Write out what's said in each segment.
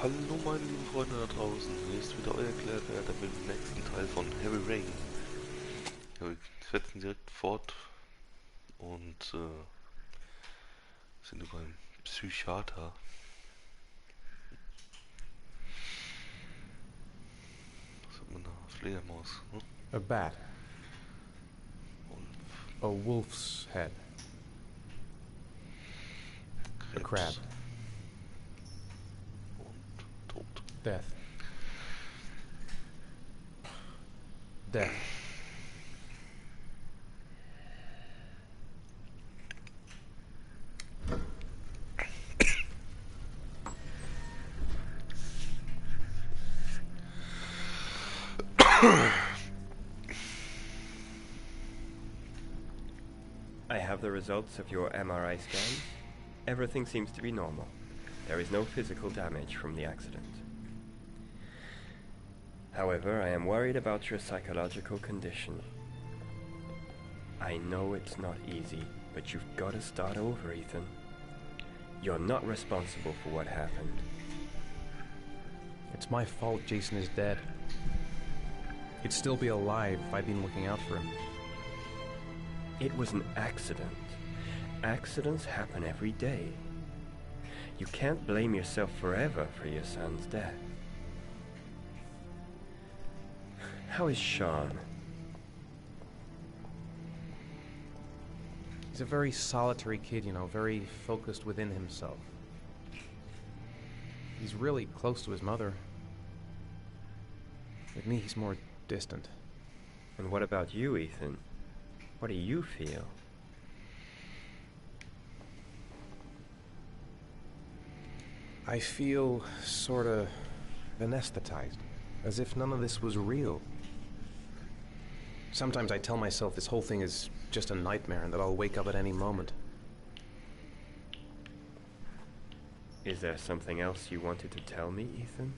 Hallo meine lieben Freunde da draußen, hier ist wieder euer Klaerwaerter mit dem nächsten Teil von Heavy Rain. Ja, wir setzen direkt fort und sind beim Psychiater. Was hat man da? Fledermaus, ne? A bat. Wolf. A wolf's head. A crab. Und tot. Death. Death. I have the results of your MRI scan. Everything seems to be normal. There is no physical damage from the accident. However, I am worried about your psychological condition. I know it's not easy, but you've got to start over, Ethan. You're not responsible for what happened. It's my fault Jason is dead. He'd still be alive if I'd been looking out for him. It was an accident. Accidents happen every day. You can't blame yourself forever for your son's death. How is Sean? He's a very solitary kid, you know, very focused within himself. He's really close to his mother. With me, he's more distant. And what about you, Ethan? What do you feel? I feel sort of anesthetized, as if none of this was real. Sometimes I tell myself this whole thing is just a nightmare and that I'll wake up at any moment. Is there something else you wanted to tell me, Ethan?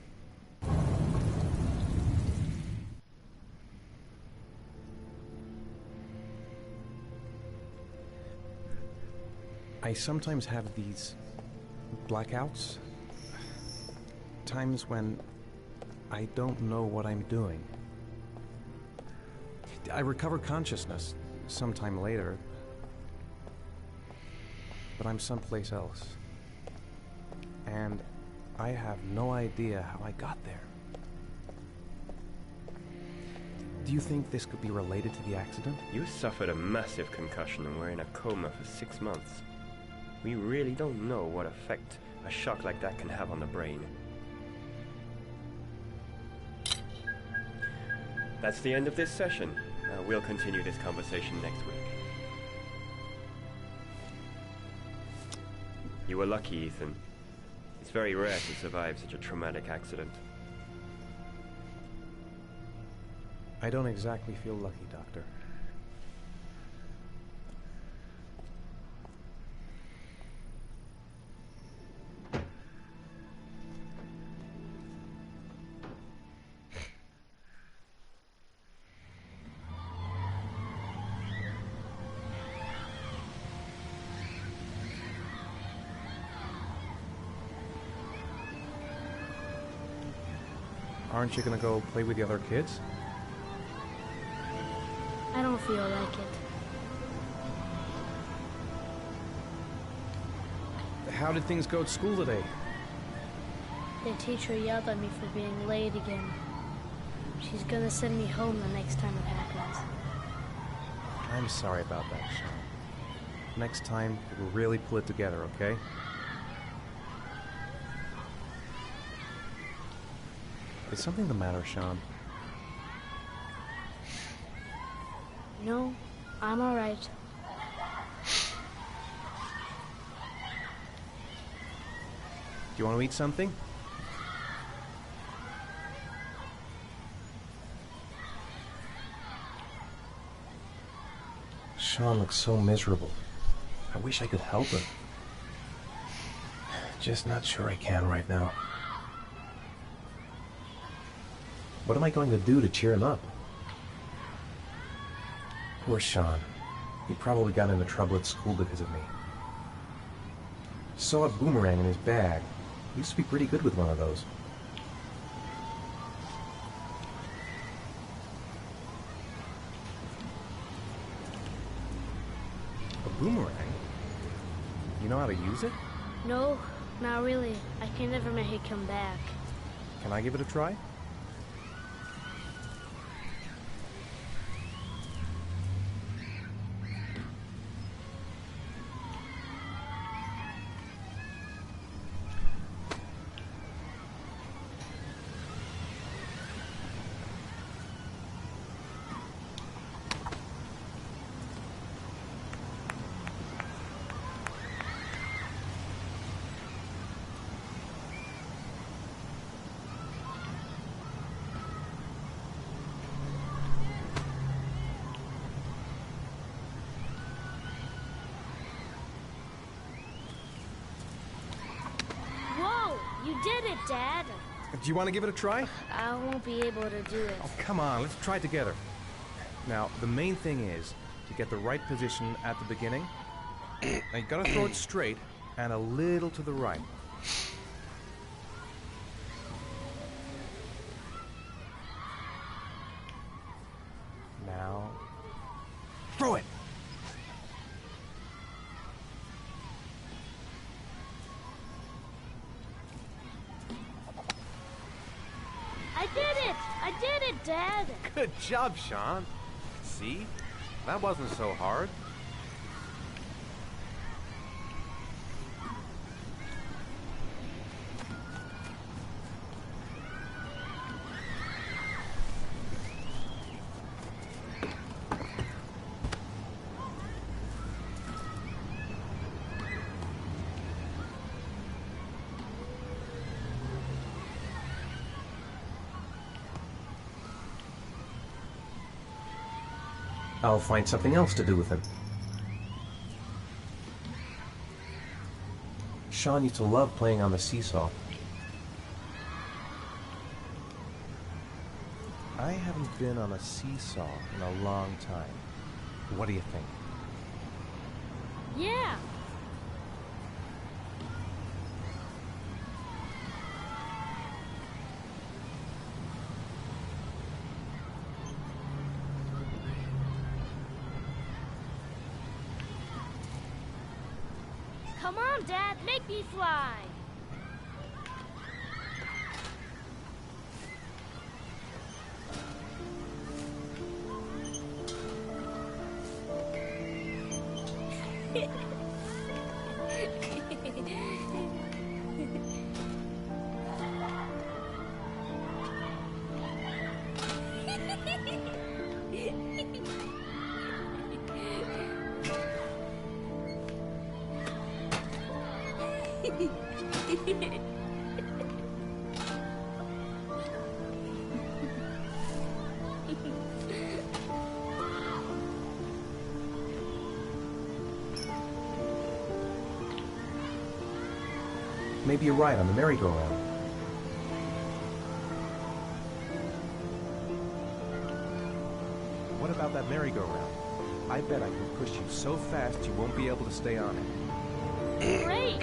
I sometimes have these blackouts. Times when I don't know what I'm doing. I recover consciousness sometime later, but I'm someplace else. And I have no idea how I got there. Do you think this could be related to the accident? You suffered a massive concussion and were in a coma for 6 months. We really don't know what effect a shock like that can have on the brain. That's the end of this session. We'll continue this conversation next week. You were lucky, Ethan. It's very rare to survive such a traumatic accident. I don't exactly feel lucky, Doctor. Aren't you gonna go play with the other kids? I don't feel like it. How did things go at school today? The teacher yelled at me for being late again. She's gonna send me home the next time it happens. I'm sorry about that, Sean. Next time, we'll really pull it together, okay? Is something the matter, Sean? No, I'm alright. Do you want to eat something? Sean looks so miserable. I wish I could help him. Just not sure I can right now. What am I going to do to cheer him up? Poor Sean. He probably got into trouble at school because of me. Saw a boomerang in his bag. Used to be pretty good with one of those. A boomerang? You know how to use it? No, not really. I can never make it come back. Can I give it a try? You did it, Dad. Do you want to give it a try? I won't be able to do it. Oh, come on, let's try it together. Now, the main thing is to get the right position at the beginning. Now, you gotta throw it straight and a little to the right. Now, throw it! I did it, Dad. Good job, Sean. See? That wasn't so hard. I'll find something else to do with him. Sean used to love playing on the seesaw. I haven't been on a seesaw in a long time. What do you think? Yeah. Come on, Dad, make me fly. Maybe you're right on the merry-go-round. What about that merry-go-round? I bet I can push you so fast you won't be able to stay on it. Great.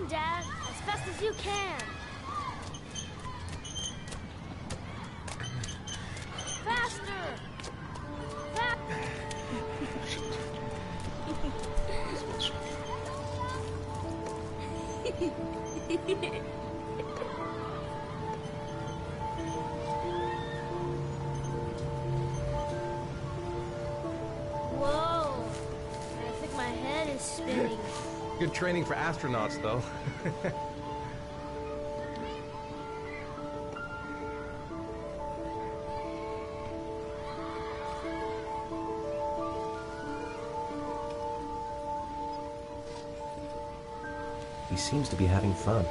Dad, as fast as you can. Faster! Whoa! I think my head is spinning. Good training for astronauts, though. He seems to be having fun.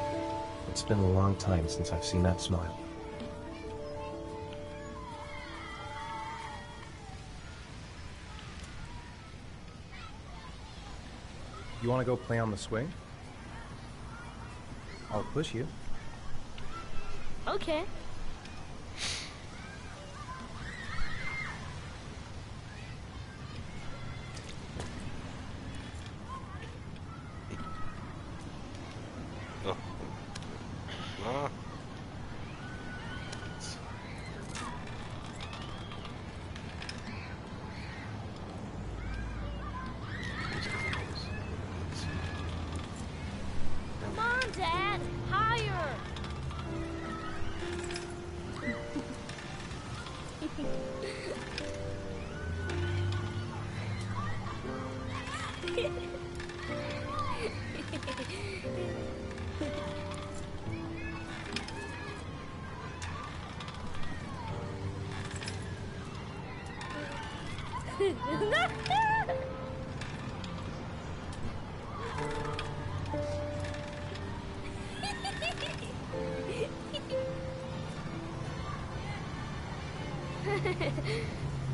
It's been a long time since I've seen that smile. You want to go play on the swing? I'll push you. Okay. Oh. Ah. Come on, Dad! Higher!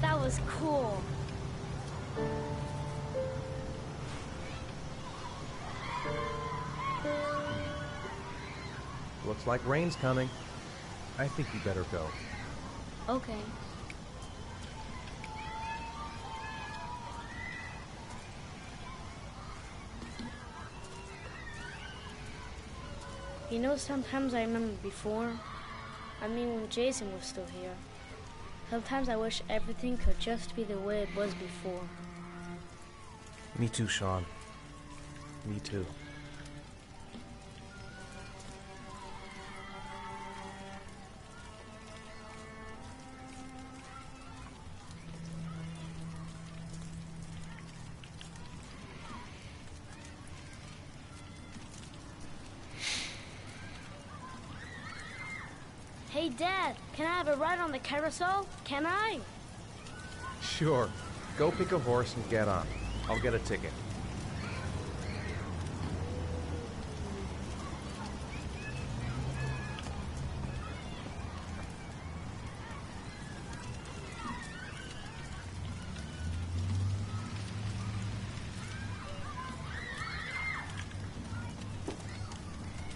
That was cool. Looks like rain's coming. I think you better go. Okay. You know, sometimes I remember before. I mean, when Jason was still here. Sometimes I wish everything could just be the way it was before. Me too, Sean. Me too. Hey, Dad, can I have a ride on the carousel? Can I? Sure. Go pick a horse and get on. I'll get a ticket.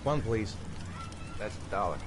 One, please. That's $1.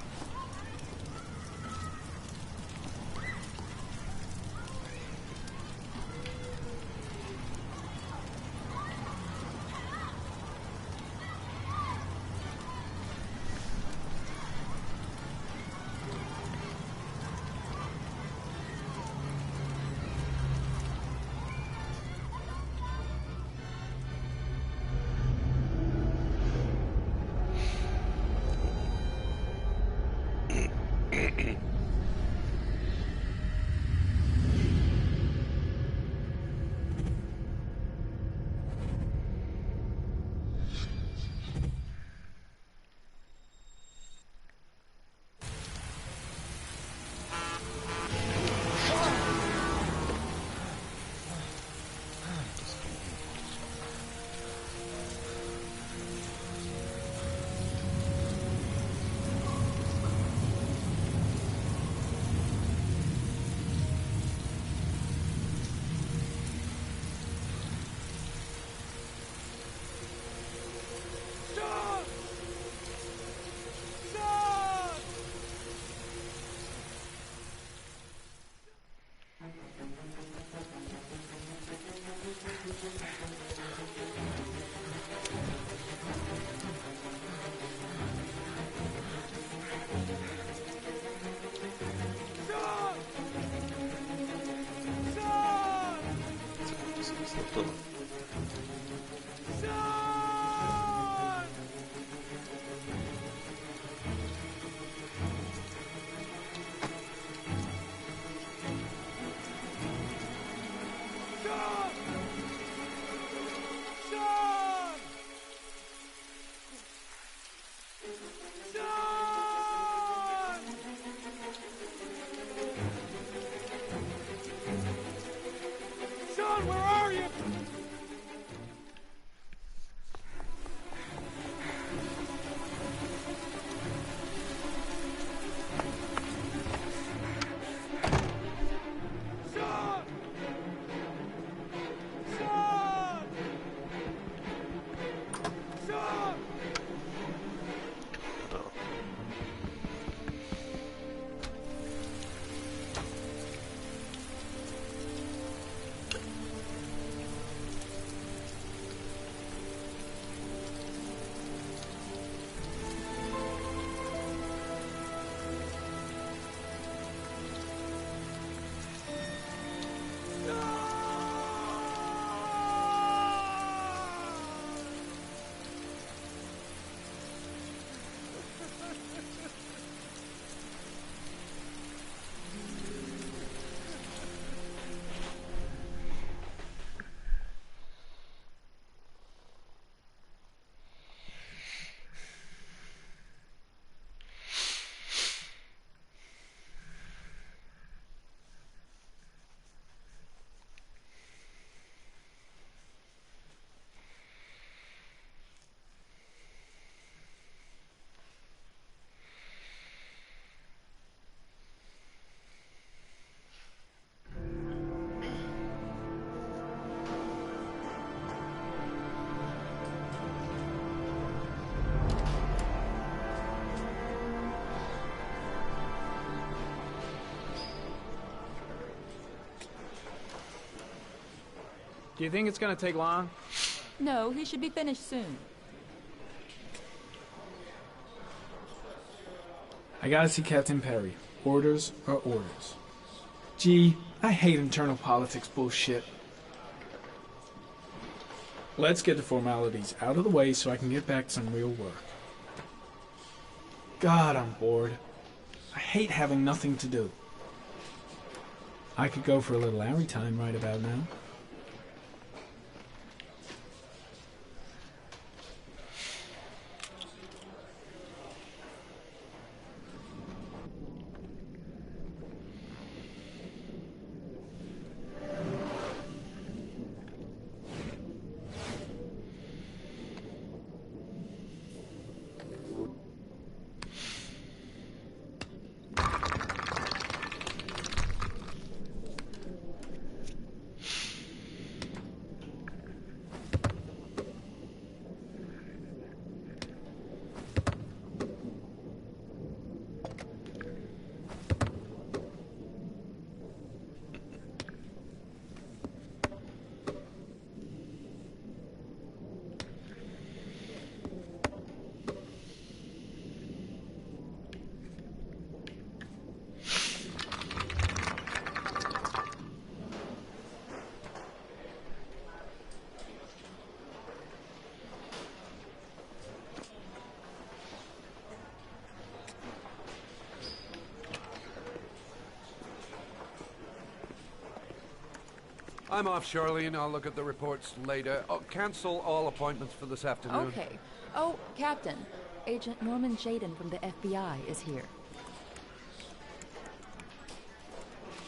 Do you think it's gonna take long? No, he should be finished soon. I gotta see Captain Perry. Orders are orders. Gee, I hate internal politics bullshit. Let's get the formalities out of the way so I can get back to some real work. God, I'm bored. I hate having nothing to do. I could go for a little Larry time right about now. I'm off, Charlene. I'll look at the reports later. Oh, cancel all appointments for this afternoon. Okay. Oh, Captain. Agent Norman Jaden from the FBI is here.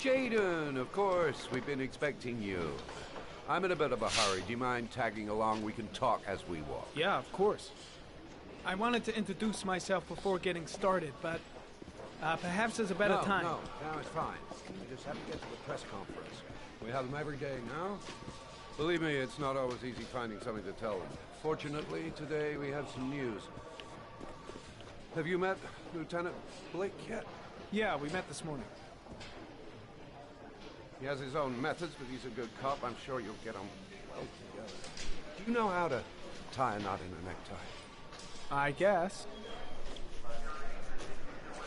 Jaden, of course. We've been expecting you. I'm in a bit of a hurry. Do you mind tagging along? We can talk as we walk. Yeah, of course. I wanted to introduce myself before getting started, but perhaps there's a better time. No, it's fine. We just have to get to the press conference. We have them every day now. Believe me, it's not always easy finding something to tell them. Fortunately, today we have some news. Have you met Lieutenant Blake yet? Yeah, we met this morning. He has his own methods, but he's a good cop. I'm sure you'll get on well together. Do you know how to tie a knot in a necktie? I guess.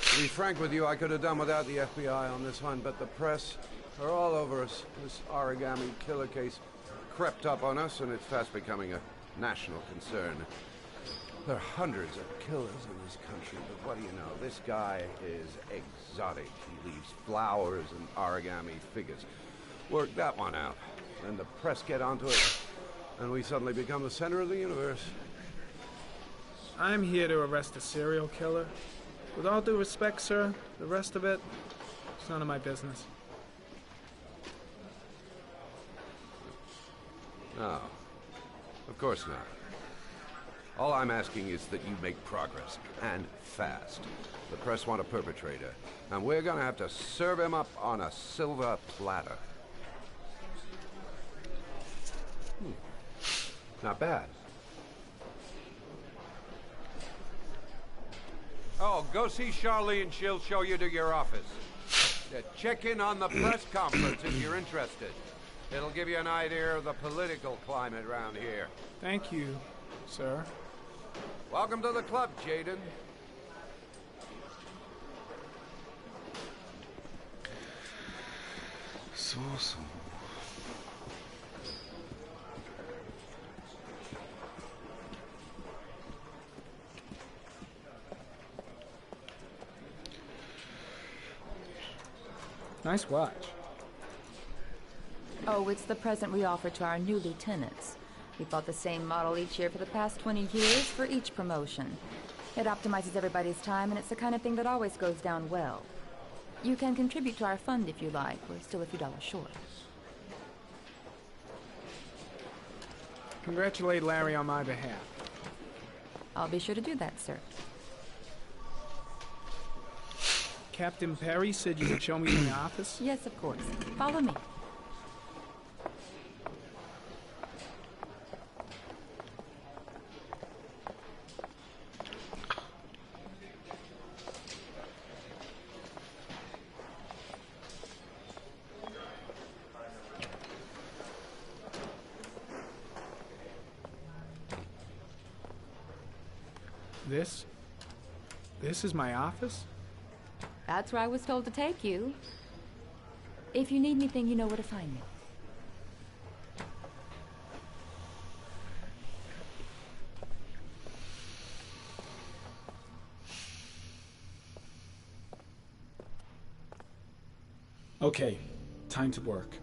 To be frank with you, I could have done without the FBI on this one, but the press are all over us. This origami killer case crept up on us, and it's fast becoming a national concern. There are hundreds of killers in this country, but what do you know? This guy is exotic. He leaves flowers and origami figures. Work that one out. Then the press get onto it, and we suddenly become the center of the universe. I'm here to arrest a serial killer. With all due respect, sir, the rest of it, it's none of my business. No, of course not. All I'm asking is that you make progress, and fast. The press want a perpetrator, and we're gonna have to serve him up on a silver platter. Not bad. Oh, go see Charlene. She'll show you to your office. Check in on the press conference if you're interested. It'll give you an idea of the political climate around here. Thank you, sir. Welcome to the club, Jaden. So. Nice watch. Oh, it's the present we offer to our new lieutenants. We bought the same model each year for the past 20 years for each promotion. It optimizes everybody's time, and it's the kind of thing that always goes down well. You can contribute to our fund if you like. We're still a few dollars short. Congratulate Larry on my behalf. I'll be sure to do that, sir. Captain Perry said you could show me in the office? Yes, of course. Follow me. This is my office? That's where I was told to take you. If you need anything, you know where to find me. Okay, time to work.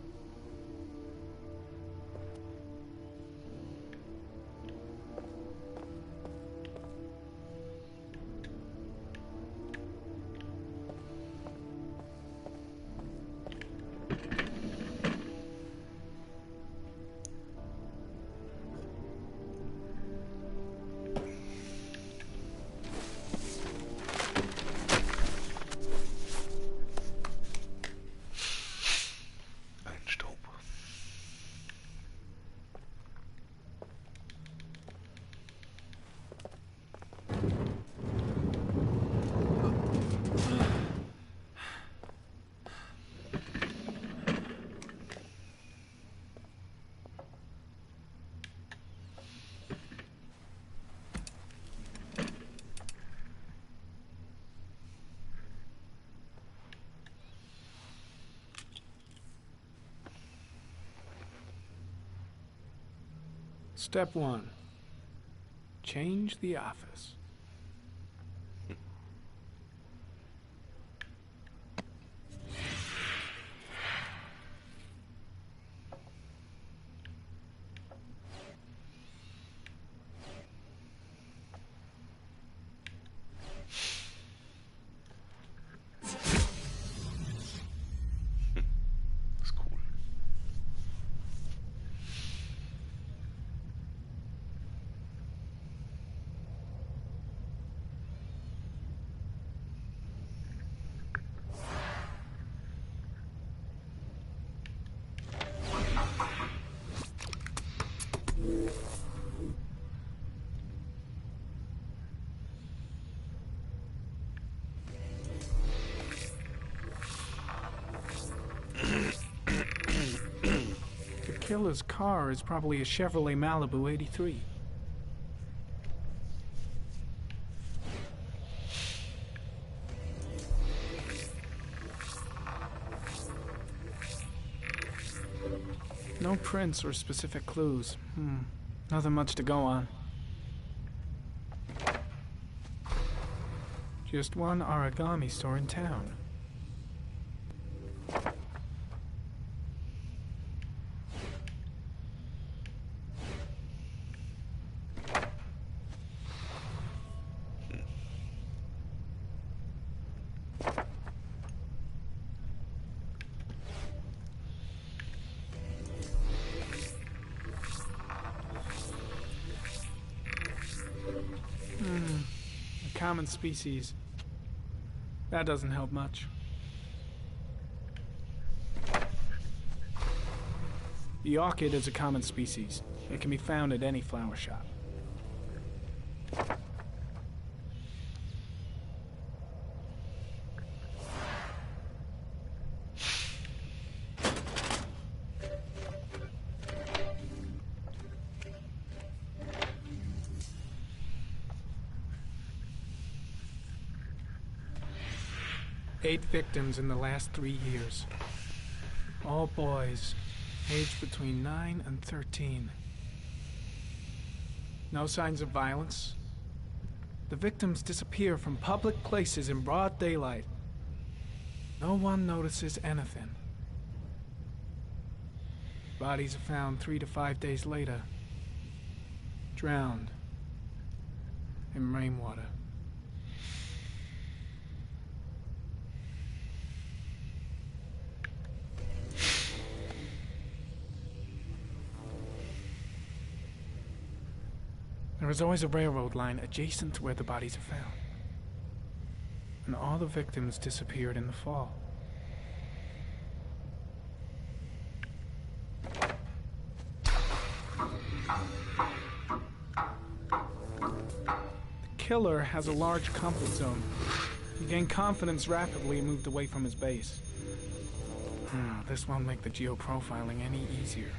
Step 1. Change the office. That's cool. The killer's car is probably a Chevrolet Malibu 83. No prints or specific clues. Nothing much to go on. Just one origami store in town. A common species. That doesn't help much. The orchid is a common species. It can be found at any flower shop. Eight victims in the last 3 years. All boys, aged between 9 and 13. No signs of violence. The victims disappear from public places in broad daylight. No one notices anything. Bodies are found 3 to 5 days later, drowned in rainwater. There is always a railroad line adjacent to where the bodies are found. And all the victims disappeared in the fall. The killer has a large comfort zone. He gained confidence rapidly and moved away from his base. This won't make the geoprofiling any easier.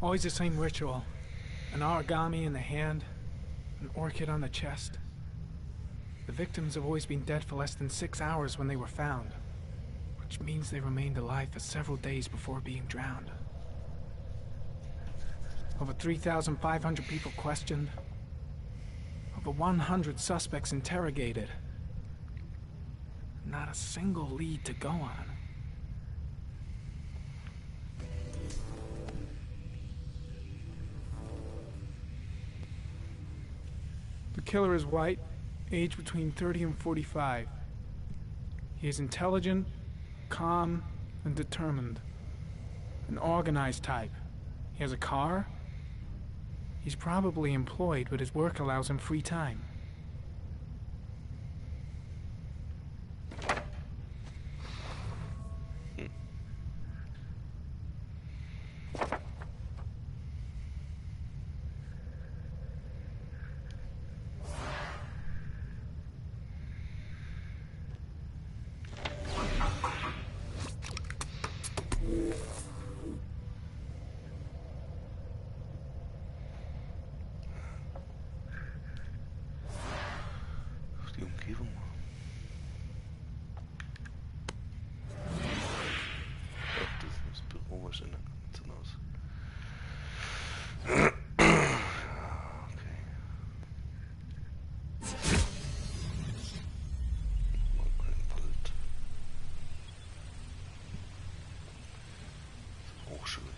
Always the same ritual. An origami in the hand, an orchid on the chest. The victims have always been dead for less than 6 hours when they were found, which means they remained alive for several days before being drowned. Over 3,500 people questioned. Over 100 suspects interrogated. Not a single lead to go on. The killer is white, aged between 30 and 45. He is intelligent, calm, and determined. An organized type. He has a car. He's probably employed, but his work allows him free time. Die Umgebung. Das ist das Büro wahrscheinlich ganz aus. Okay. Mal ein Wald. Hochschule.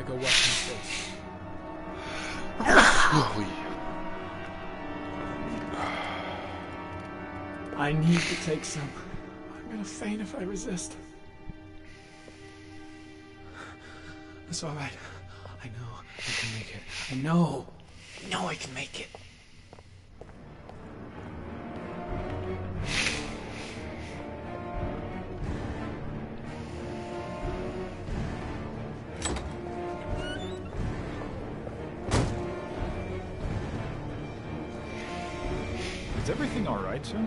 Go watch his face. I need to take some. I'm gonna faint if I resist. It's all right. I know I can make it. I know I can make it. Is everything all right, sir?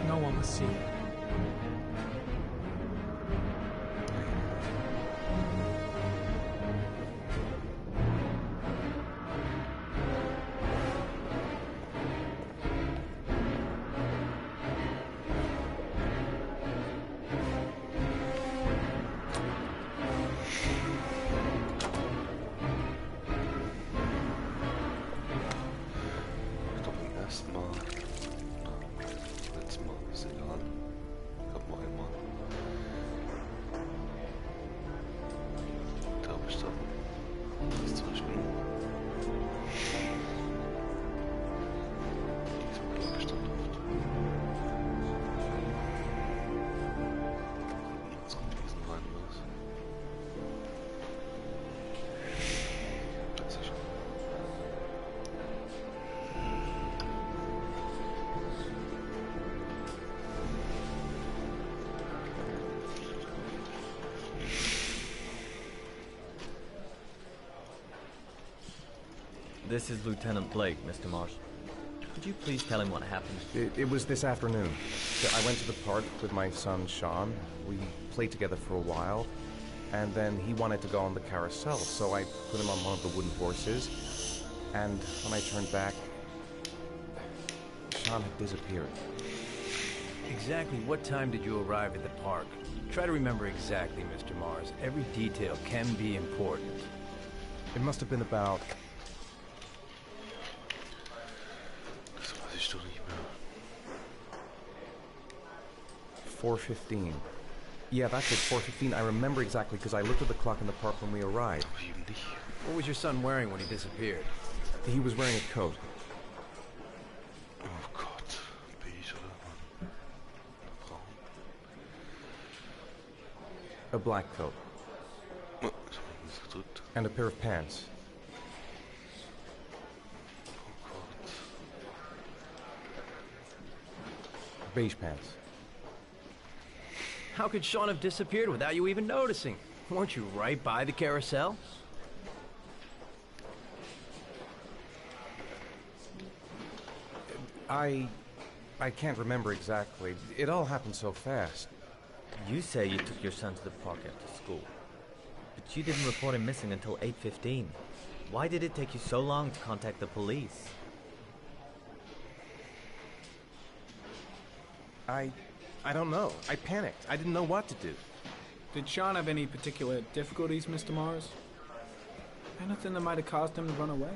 No one will see. This is Lieutenant Blake, Mr. Marsh. Could you please tell him what happened? It was this afternoon. I went to the park with my son, Sean. We played together for a while, and then he wanted to go on the carousel, so I put him on one of the wooden horses, and when I turned back, Sean had disappeared. Exactly what time did you arrive at the park? Try to remember exactly, Mr. Mars. Every detail can be important. It must have been about 4:15. Yeah, that's it, 4:15. I remember exactly because I looked at the clock in the park when we arrived. What was your son wearing when he disappeared? He was wearing a coat. Oh Gott, beige oder braun? A black coat. Oh, ich hab mich gedrückt. And a pair of pants. Oh Gott. Beige pants. How could Sean have disappeared without you even noticing? Weren't you right by the carousel? I can't remember exactly. It all happened so fast. You say you took your son to the park after school, but you didn't report him missing until 8:15. Why did it take you so long to contact the police? I don't know. I panicked. I didn't know what to do. Did Sean have any particular difficulties, Mr. Mars? Anything that might have caused him to run away?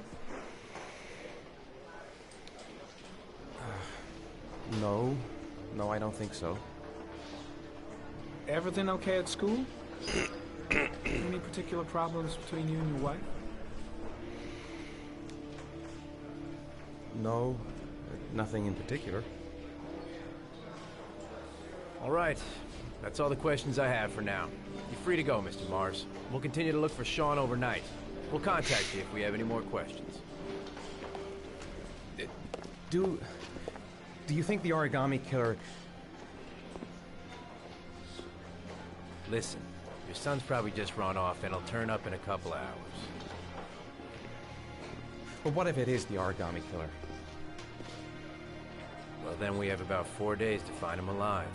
No. No, I don't think so. Everything okay at school? Any particular problems between you and your wife? No, nothing in particular. All right. That's all the questions I have for now. You're free to go, Mr. Mars. We'll continue to look for Sean overnight. We'll contact you if we have any more questions. Do you think the origami killer... Listen, your son's probably just run off and he'll turn up in a couple hours. But what if it is the origami killer? Well, then we have about 4 days to find him alive.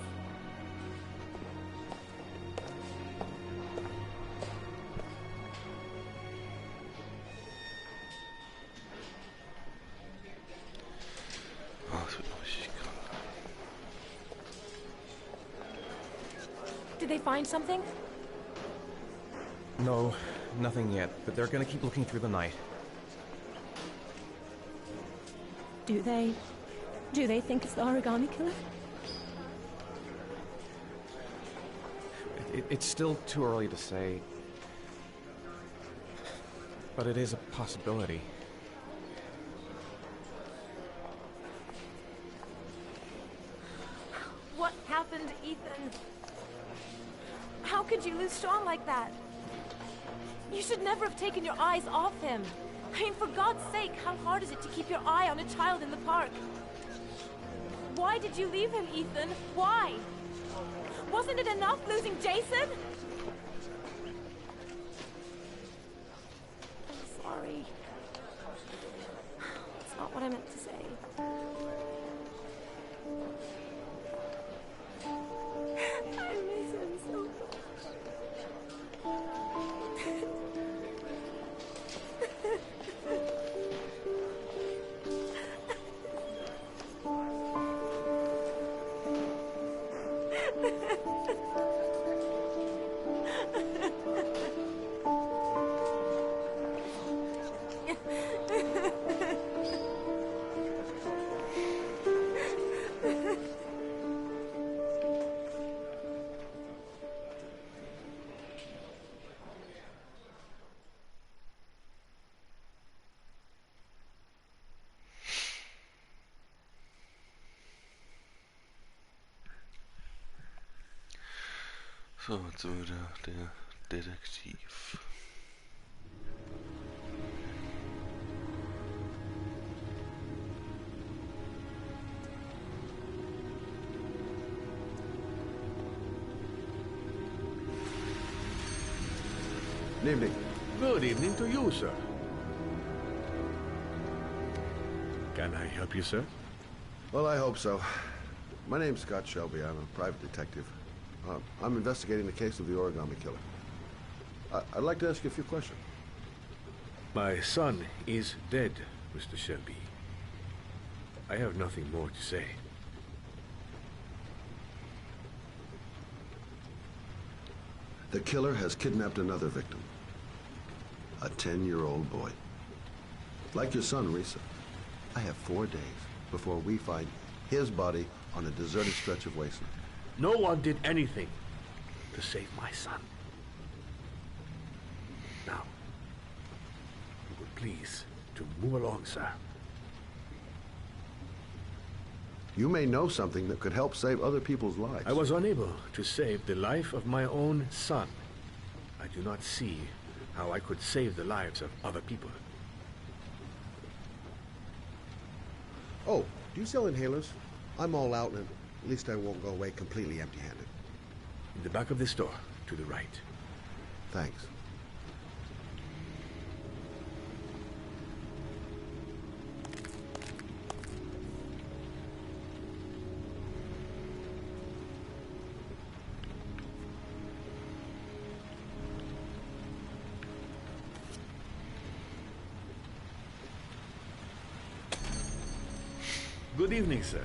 Oh, das wird noch richtig krank. Did they find something? No, nothing yet, but they're gonna keep looking through the night. Do they think it's the origami killer? It's still too early to say. But it is a possibility. What happened, Ethan? How could you lose Sean like that? You should never have taken your eyes off him. I mean, for God's sake, how hard is it to keep your eye on a child in the park? Why did you leave him, Ethan? Why? Wasn't it enough losing Jason? I'm sorry. It's not what I meant to say. I miss him so much. So, jetzt sind wir wieder der Detektiv. Good evening. Good evening to you, sir. Can I help you, sir? Well, I hope so. My name's Scott Shelby. I'm a private detective. I'm investigating the case of the origami killer. I'd like to ask you a few questions. My son is dead, Mr. Shelby. I have nothing more to say. The killer has kidnapped another victim. A 10-year-old boy. Like your son, Risa. I have 4 days before we find his body on a deserted stretch of wasteland. No one did anything. to save my son. Now, you would please to move along, sir. You may know something that could help save other people's lives. I was unable to save the life of my own son. I do not see how I could save the lives of other people. Oh, do you sell inhalers? I'm all out, and at least I won't go away completely empty-handed. In the back of the store, to the right. Thanks. Good evening, sir.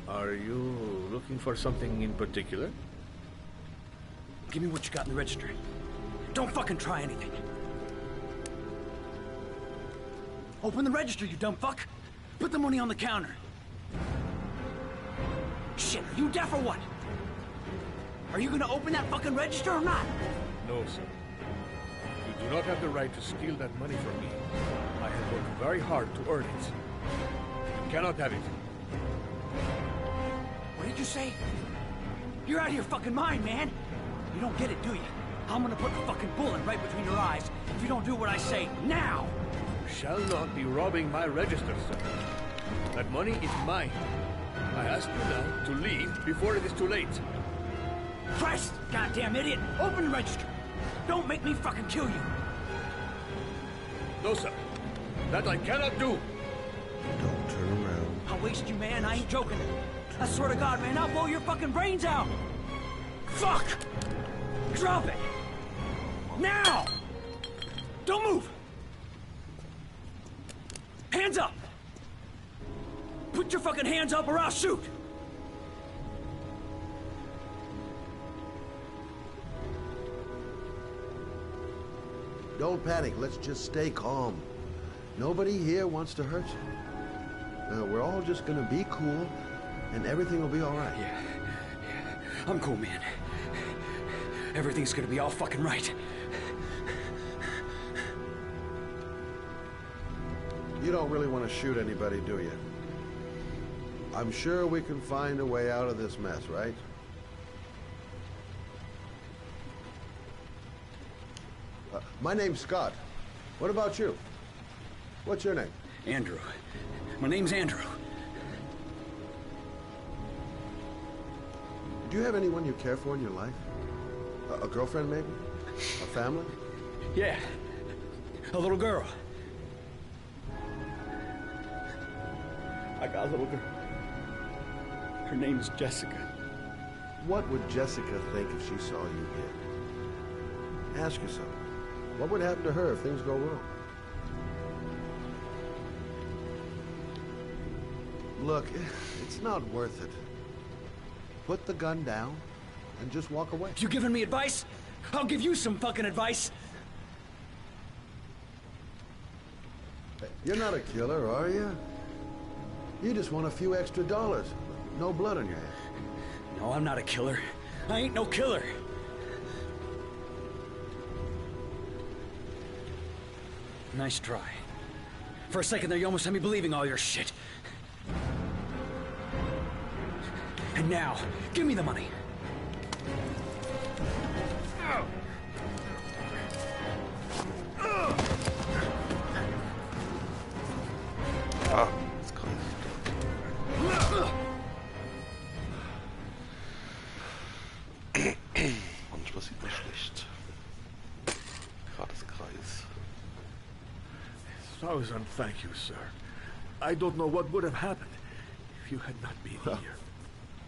Are you looking for something in particular? Give me what you got in the register. Don't fucking try anything. Open the register, you dumb fuck. Put the money on the counter. Shit, are you deaf or what? Are you gonna open that fucking register or not? No, sir. You do not have the right to steal that money from me. I have worked very hard to earn it. You cannot have it. What did you say? You're out of your fucking mind, man. You don't get it, do you? I'm gonna put the fucking bullet right between your eyes if you don't do what I say now. You shall not be robbing my register, sir. That money is mine. I ask you now to leave before it is too late. Christ, goddamn idiot! Open the register. Don't make me fucking kill you. No, sir. That I cannot do. Don't turn around. I'll waste you, man. I ain't joking. I swear to God, man, I'll blow your fucking brains out. Fuck! Drop it! Now! Don't move! Hands up! Put your fucking hands up or I'll shoot! Don't panic. Let's just stay calm. Nobody here wants to hurt you. We're all just gonna be cool, and everything will be all right. Yeah. I'm cool, man. Everything's gonna be all fucking right. You don't really want to shoot anybody, do you? I'm sure we can find a way out of this mess, right? My name's Scott. What about you? What's your name? Andrew. My name's Andrew. Do you have anyone you care for in your life? A girlfriend, maybe? A family? Yeah. A little girl. I got a little girl. Her name's Jessica. What would Jessica think if she saw you here? Ask yourself, what would happen to her if things go wrong? Look, it's not worth it. Put the gun down and just walk away. You giving me advice? I'll give you some fucking advice. You're not a killer, are you? You just want a few extra dollars. No blood on your hands. No, I'm not a killer. I ain't no killer. Nice try. For a second there, you almost had me believing all your shit. And now, give me the money. Das kann ich. Manchmal sieht man schlecht. Gradeskreis. 1,000 thank you, sir. I don't know what would have happened if you had not been here.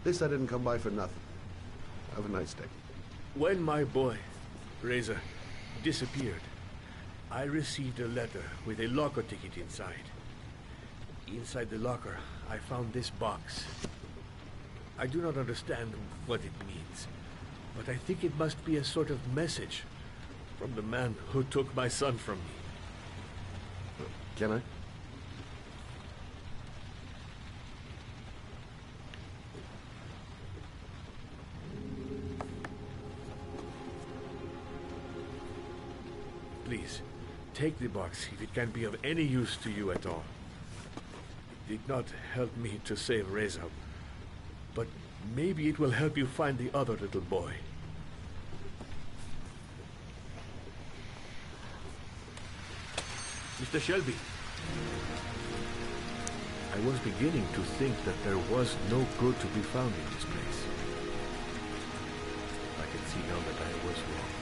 At least I didn't come by for nothing. Have a nice day. When my boy, Reza, disappeared, I received a letter with a locker ticket inside. Inside the locker, I found this box. I do not understand what it means, but I think it must be a sort of message from the man who took my son from me. Can I? take the box if it can be of any use to you at all. It did not help me to save Reza, but maybe it will help you find the other little boy. Mr. Shelby, I was beginning to think that there was no good to be found in this place. I can see now that I was wrong.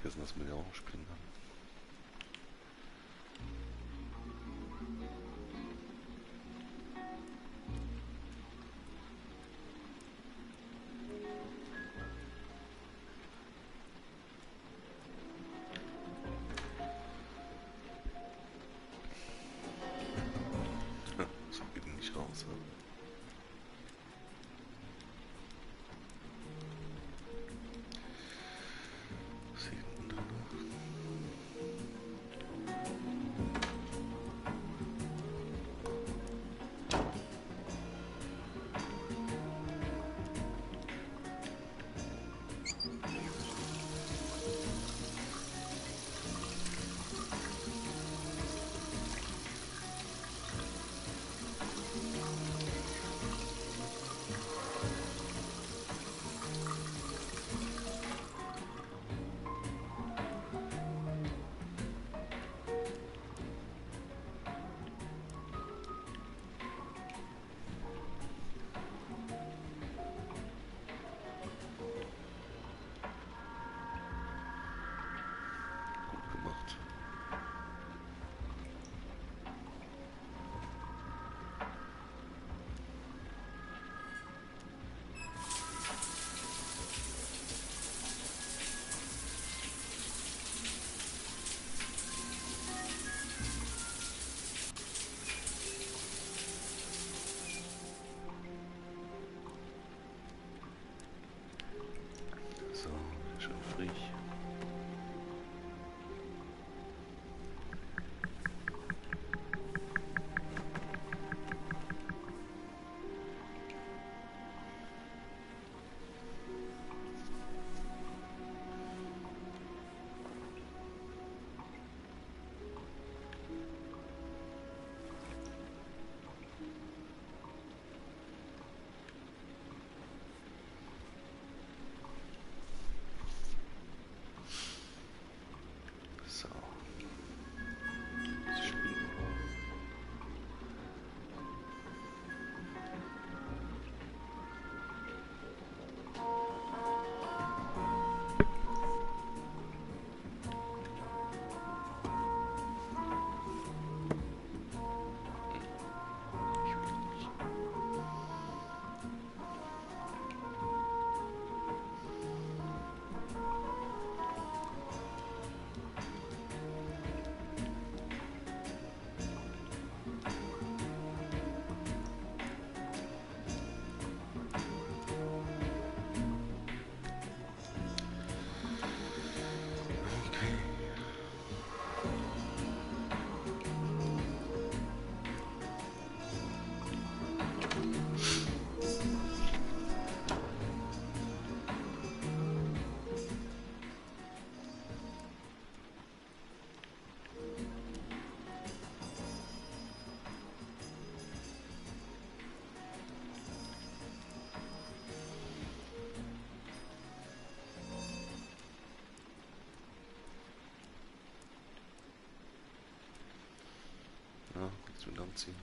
Vergessen, dass man ja auch spielen kann. So geht nicht raus. Ja. Was ist hier hinten drin? Jetzt mit anziehen.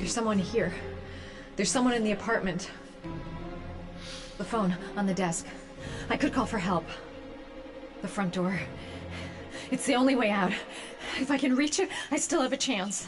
There's someone here. There's someone in the apartment. The phone on the desk. I could call for help. The front door. It's the only way out. If I can reach it, I still have a chance.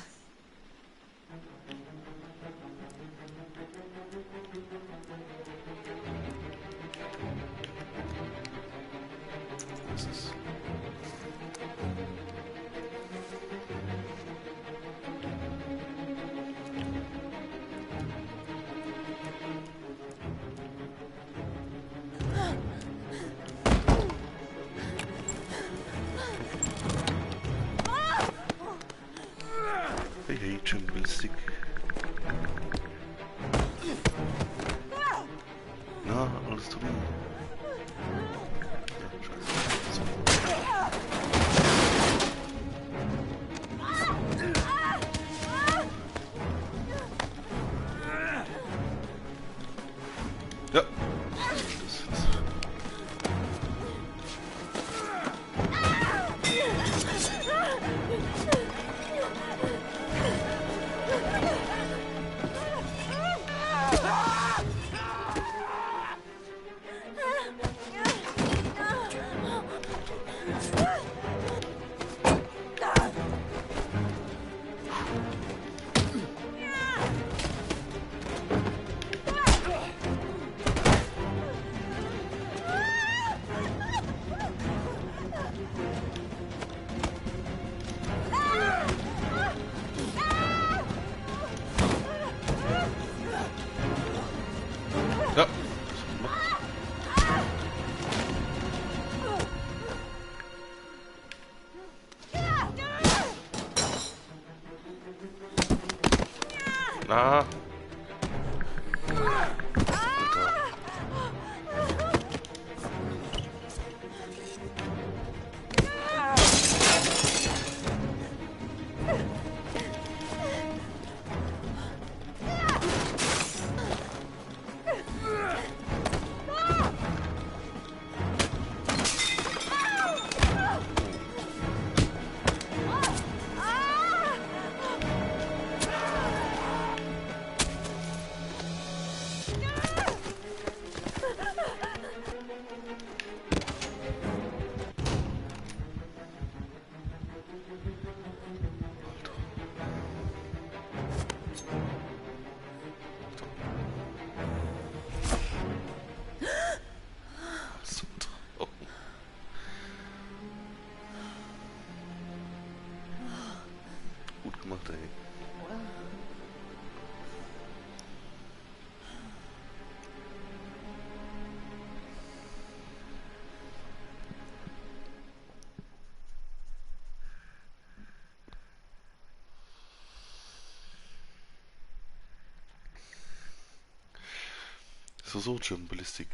So, so, Jim, Ballistik.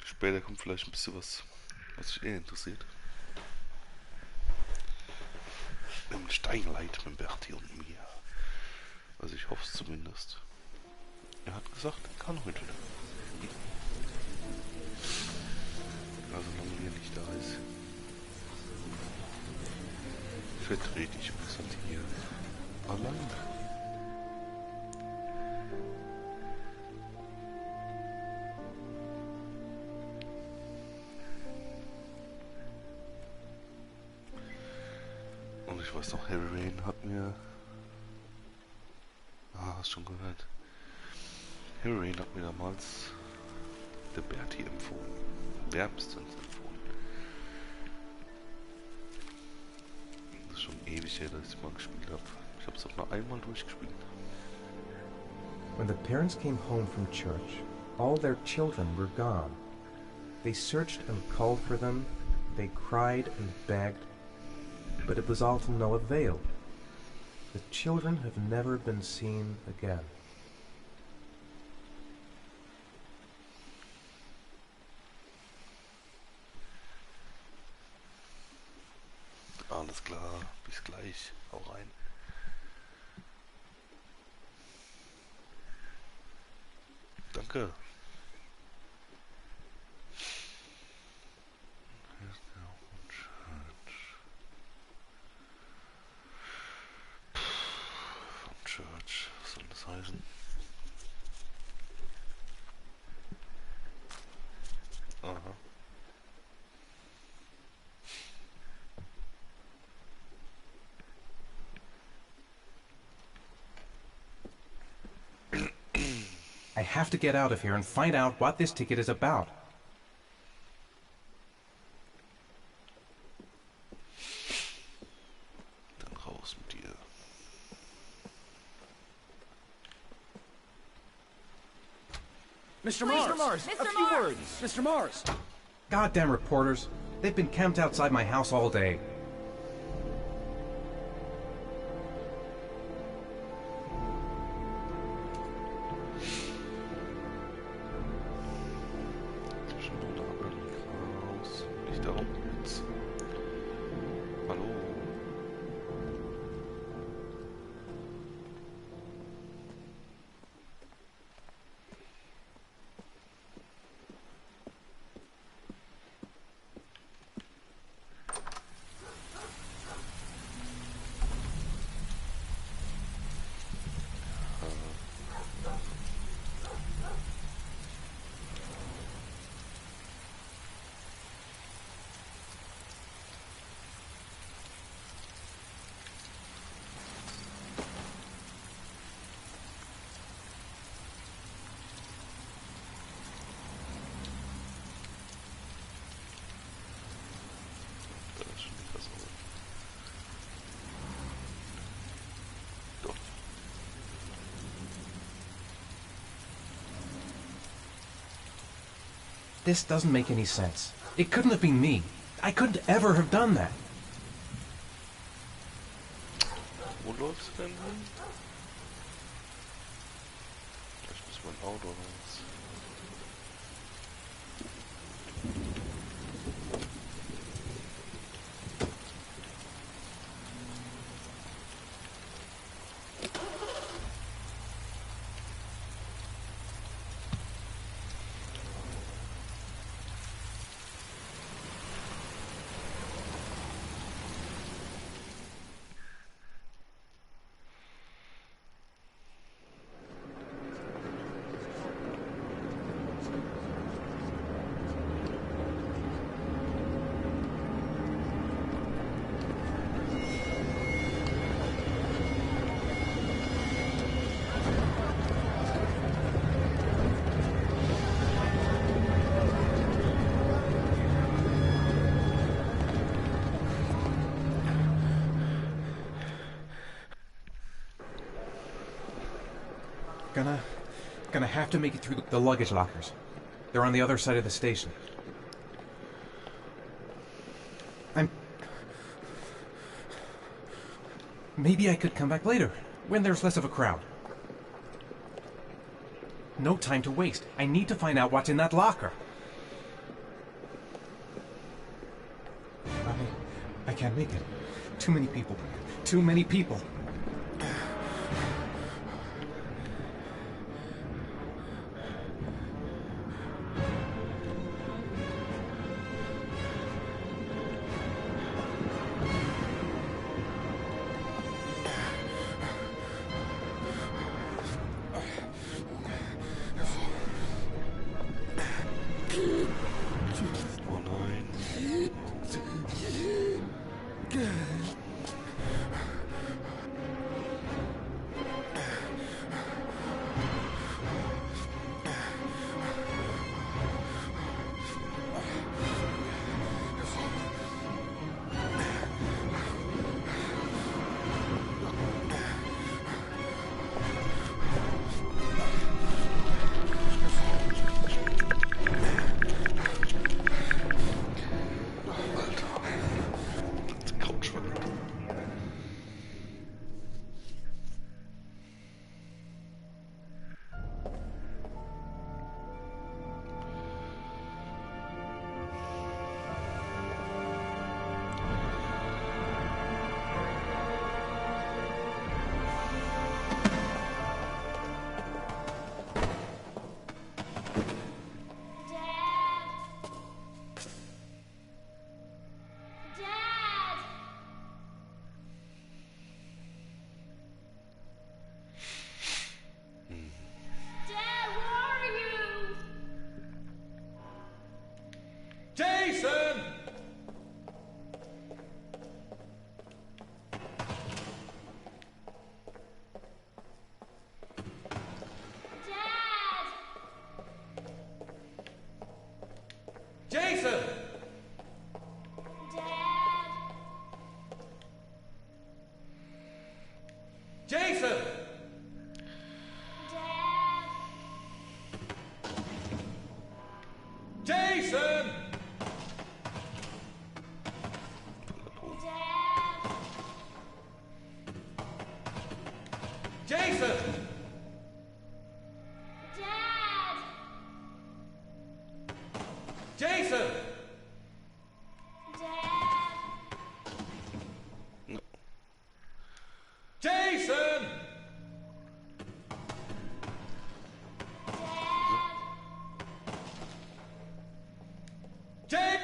Später kommt vielleicht ein bisschen was dich eher interessiert. Im Steinleit mit Berti und mir. Also ich hoffe es zumindest. Er hat gesagt, er kann heute wieder. Also solange er nicht da ist. Vertrete ich mich halt hier allein. Und ich weiß noch, Heavy Rain hat mir... hast schon gehört. Heavy Rain hat mir damals der Berti empfohlen. Wärmstens empfohlen. Das ist schon ewig her, dass ich mal gespielt habe. Ich habe es auch nur einmal durchgespielt. When the parents came home from church, all their children were gone. They searched and called for them, they cried and begged, but it was all to no avail. The children have never been seen again. Alles klar, bis gleich, hau rein. Danke. Church, was soll das heißen? Aha. I have to get out of here and find out what this ticket is about. Dann raus mit dir. Mr. Mars! A few words! Mr. Mars! Goddamn reporters. They've been camped outside my house all day. Nicht darum jetzt. Hallo. This doesn't make any sense. It couldn't have been me. I couldn't ever have done that. Wo läufst du denn hin? Vielleicht muss mein Auto raus. Gonna have to make it through the luggage lockers. They're on the other side of the station. Maybe I could come back later, when there's less of a crowd. No time to waste. I need to find out what's in that locker. I can't make it. Too many people. Too many people. Jason! Jason! Jason! Jason! Jason! Jason! Jason! Jake!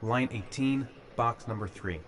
Line 18, box number 3.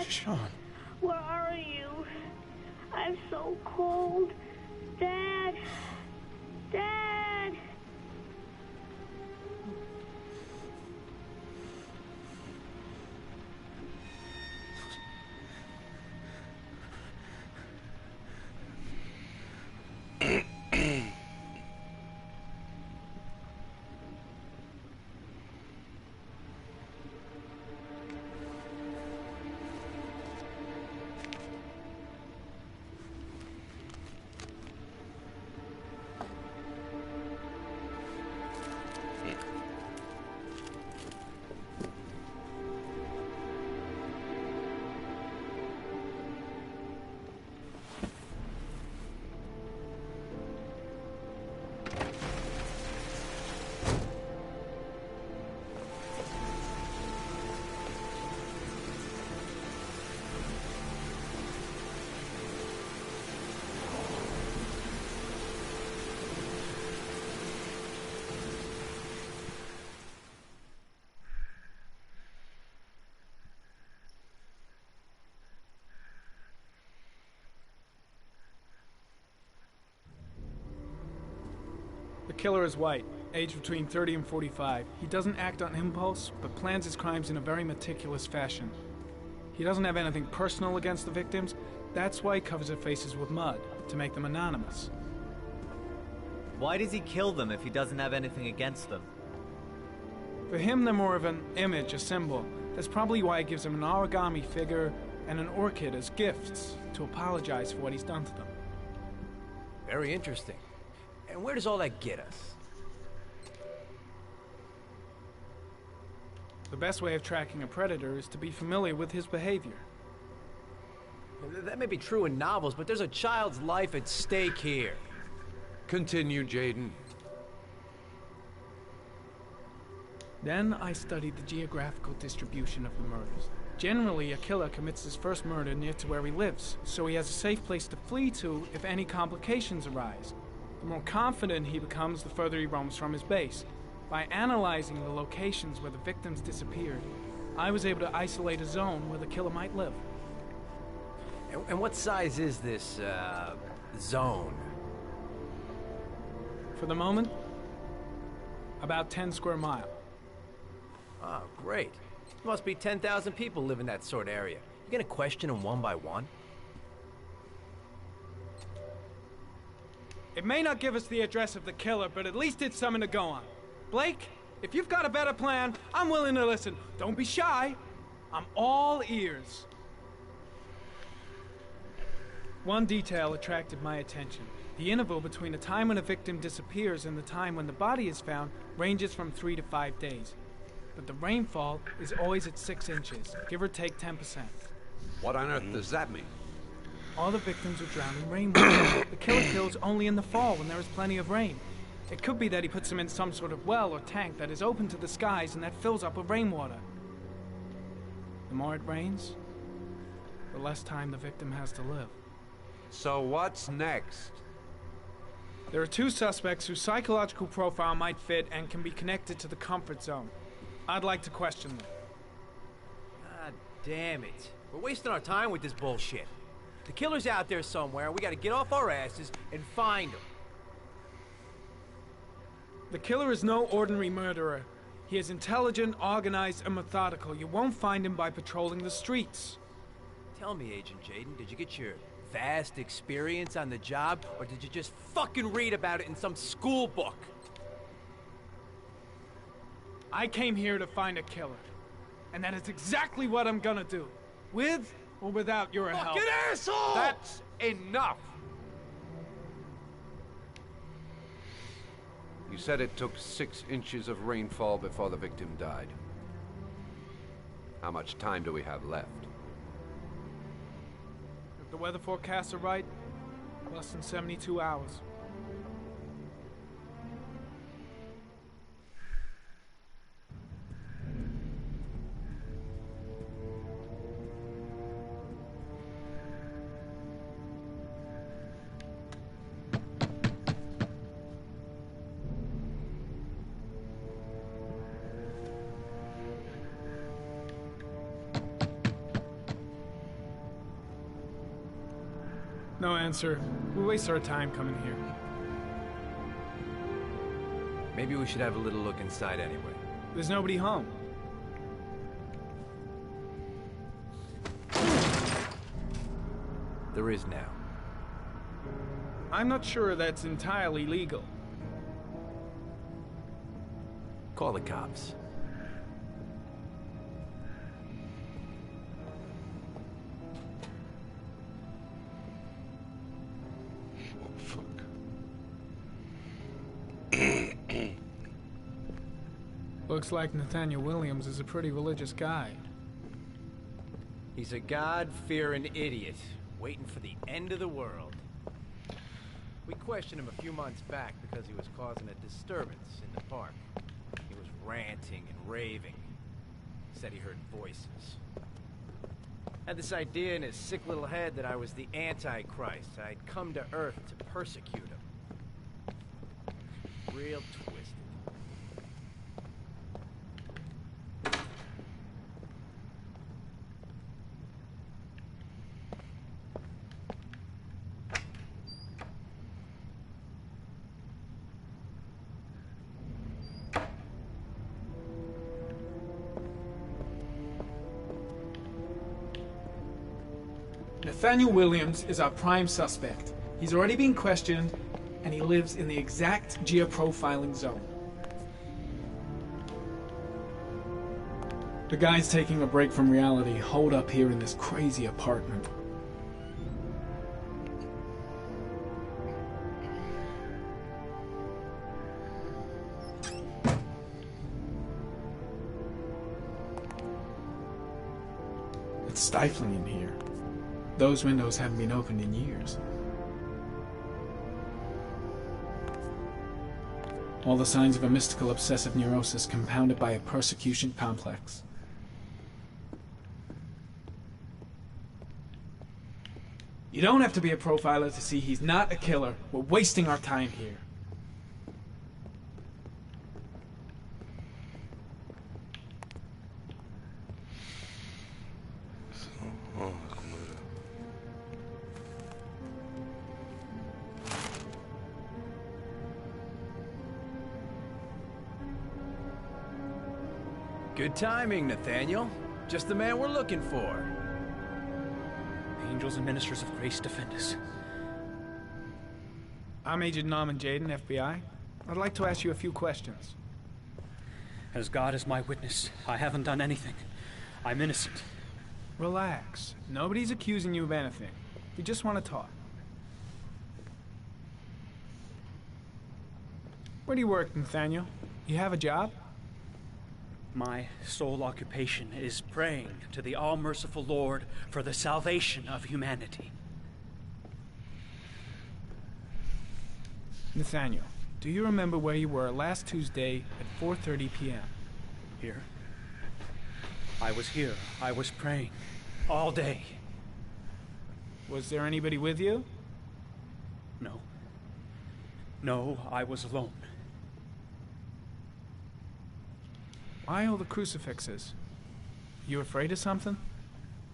Sean. Where are you? I'm so cold. Dad! Dad! The killer is white, aged between 30 and 45. He doesn't act on impulse, but plans his crimes in a very meticulous fashion. He doesn't have anything personal against the victims. That's why he covers their faces with mud, to make them anonymous. Why does he kill them if he doesn't have anything against them? For him, they're more of an image, a symbol. That's probably why he gives them an origami figure and an orchid as gifts, to apologize for what he's done to them. Very interesting. And where does all that get us? The best way of tracking a predator is to be familiar with his behavior. That may be true in novels, but there's a child's life at stake here. Continue, Jaden. Then I studied the geographical distribution of the murders. Generally, a killer commits his first murder near to where he lives, so he has a safe place to flee to if any complications arise. The more confident he becomes, the further he roams from his base. By analyzing the locations where the victims disappeared, I was able to isolate a zone where the killer might live. And what size is this, zone? For the moment, about 10 square miles. Oh, great. There must be 10,000 people live in that sort of area. You gonna question them one by one? It may not give us the address of the killer, but at least it's something to go on. Blake, if you've got a better plan, I'm willing to listen. Don't be shy. I'm all ears. One detail attracted my attention. The interval between the time when a victim disappears and the time when the body is found ranges from 3 to 5 days. But the rainfall is always at 6 inches, give or take 10%. What on earth does that mean? All the victims are drowned in rainwater. The killer kills only in the fall when there is plenty of rain. It could be that he puts them in some sort of well or tank that is open to the skies and that fills up with rainwater. The more it rains, the less time the victim has to live. So what's next? There are 2 suspects whose psychological profile might fit and can be connected to the comfort zone. I'd like to question them. God damn it. We're wasting our time with this bullshit. The killer's out there somewhere, and we gotta get off our asses and find him. The killer is no ordinary murderer. He is intelligent, organized, and methodical. You won't find him by patrolling the streets. Tell me, Agent Jaden, did you get your vast experience on the job, or did you just fucking read about it in some school book? I came here to find a killer. And that is exactly what I'm gonna do. With or without your help. Fucking asshole! That's enough! You said it took 6 inches of rainfall before the victim died. How much time do we have left? If the weather forecasts are right, less than 72 hours. No answer. We waste our time coming here. Maybe we should have a little look inside anyway. There's nobody home. There is now. I'm not sure that's entirely legal. Call the cops. Looks like Nathaniel Williams is a pretty religious guy. He's a God-fearing idiot, waiting for the end of the world. We questioned him a few months back because he was causing a disturbance in the park. He was ranting and raving. Said he heard voices. Had this idea in his sick little head that I was the Antichrist. I'd come to Earth to persecute him. Real twisted. Nathaniel Williams is our prime suspect. He's already been questioned, and he lives in the exact geoprofiling zone. The guy's taking a break from reality, holed up here in this crazy apartment. It's stifling in here. Those windows haven't been opened in years. All the signs of a mystical obsessive neurosis compounded by a persecution complex. You don't have to be a profiler to see he's not a killer. We're wasting our time here. Good timing, Nathaniel. Just the man we're looking for. Angels and ministers of grace defend us. I'm Agent Norman Jaden, FBI. I'd like to ask you a few questions. As God is my witness, I haven't done anything. I'm innocent. Relax. Nobody's accusing you of anything. We just want to talk. Where do you work, Nathaniel? You have a job? My sole occupation is praying to the all-merciful Lord for the salvation of humanity. Nathaniel, do you remember where you were last Tuesday at 4:30 p.m.? Here? I was here. I was praying. All day. Was there anybody with you? No. No, I was alone. Why all the crucifixes? You afraid of something?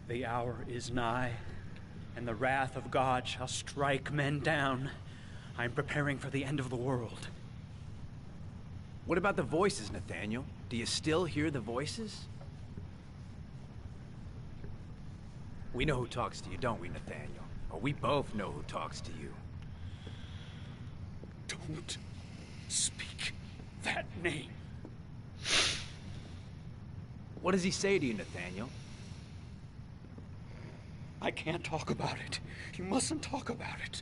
The hour is nigh, and the wrath of God shall strike men down. I am preparing for the end of the world. What about the voices, Nathaniel? Do you still hear the voices? We know who talks to you, don't we, Nathaniel? Or we both know who talks to you. Don't speak that name. What does he say to you, Nathaniel? I can't talk about it. You mustn't talk about it.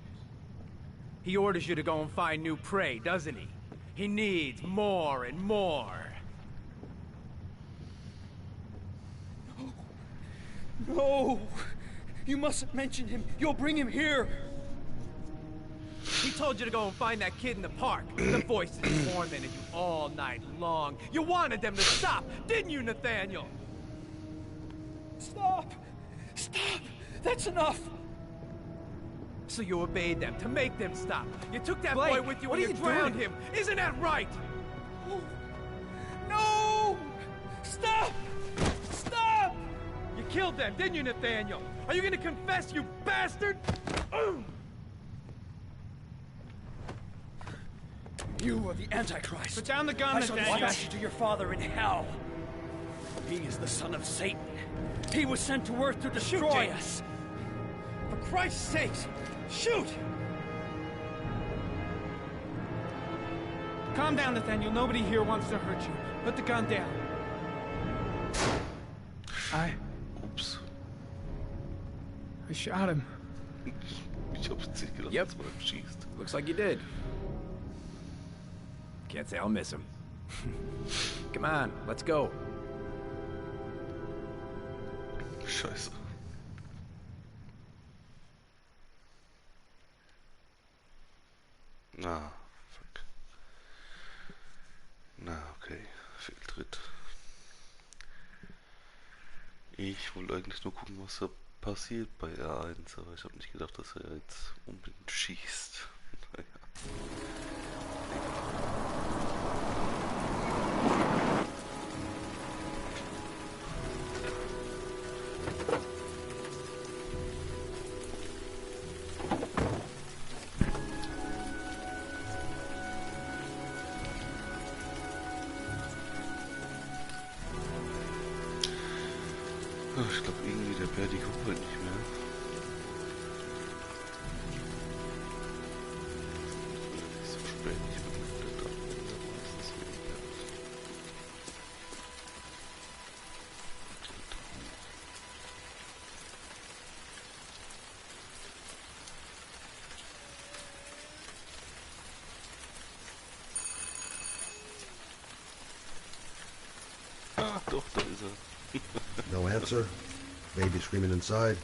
He orders you to go and find new prey, doesn't he? He needs more and more. No. No! You mustn't mention him. You'll bring him here. He told you to go and find that kid in the park. The voices tormented you all night long. You wanted them to stop, didn't you, Nathaniel? Stop! Stop! That's enough! So you obeyed them to make them stop. You took that Blake, boy with you what and are you you drowned doing? him. Isn't that right? No! Stop! Stop! You killed them, didn't you, Nathaniel? Are you gonna confess, you bastard? You are the Antichrist. Put down the gun, I shall Nathaniel. dispatch you to your father in hell. He is the son of Satan. He was sent to Earth to destroy us. For Christ's sakes, shoot! Calm down, Nathaniel. Nobody here wants to hurt you. Put the gun down. Ups. I shot him. Ich hab's nicht gedacht, dass man schießt. Looks like you did. Can't say I'll miss him. Come on, let's go. Scheiße. Na, fuck. Na, okay. Fehltritt. Ich wollte eigentlich nur gucken, was da passiert bei R1, aber ich habe nicht gedacht, dass er jetzt unbedingt schießt. Naja. Ich glaube irgendwie der Bär, die kommt halt nicht mehr. Ist so spät, ich bin mit der meistens weniger. Ah, doch, da ist er. No answer. Baby screaming inside.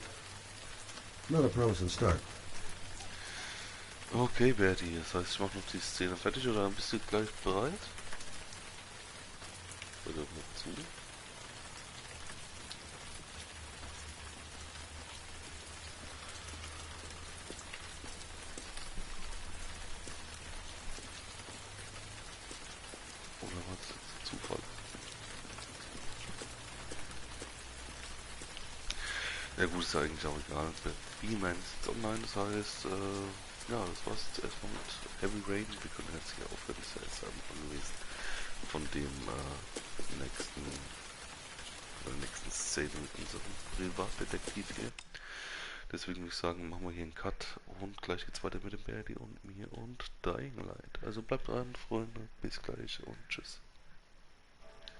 Not a promising start. Okay, Bertie, das heißt, ich mache noch die Szene fertig oder bist du gleich bereit? Oder zu? Oder war das Zufall? Ja gut, ist ja eigentlich auch egal. B-Man ist jetzt online, das heißt, ja, das war's jetzt erstmal mit Heavy Rain. Wir können jetzt hier aufhören, das ist ja jetzt einfach gewesen von dem nächsten Szene mit unserem Privatdetektiv hier. Deswegen würde ich sagen, machen wir hier einen Cut und gleich geht's weiter mit dem Bertie und mir und Dying Light. Also bleibt dran, Freunde, bis gleich und tschüss.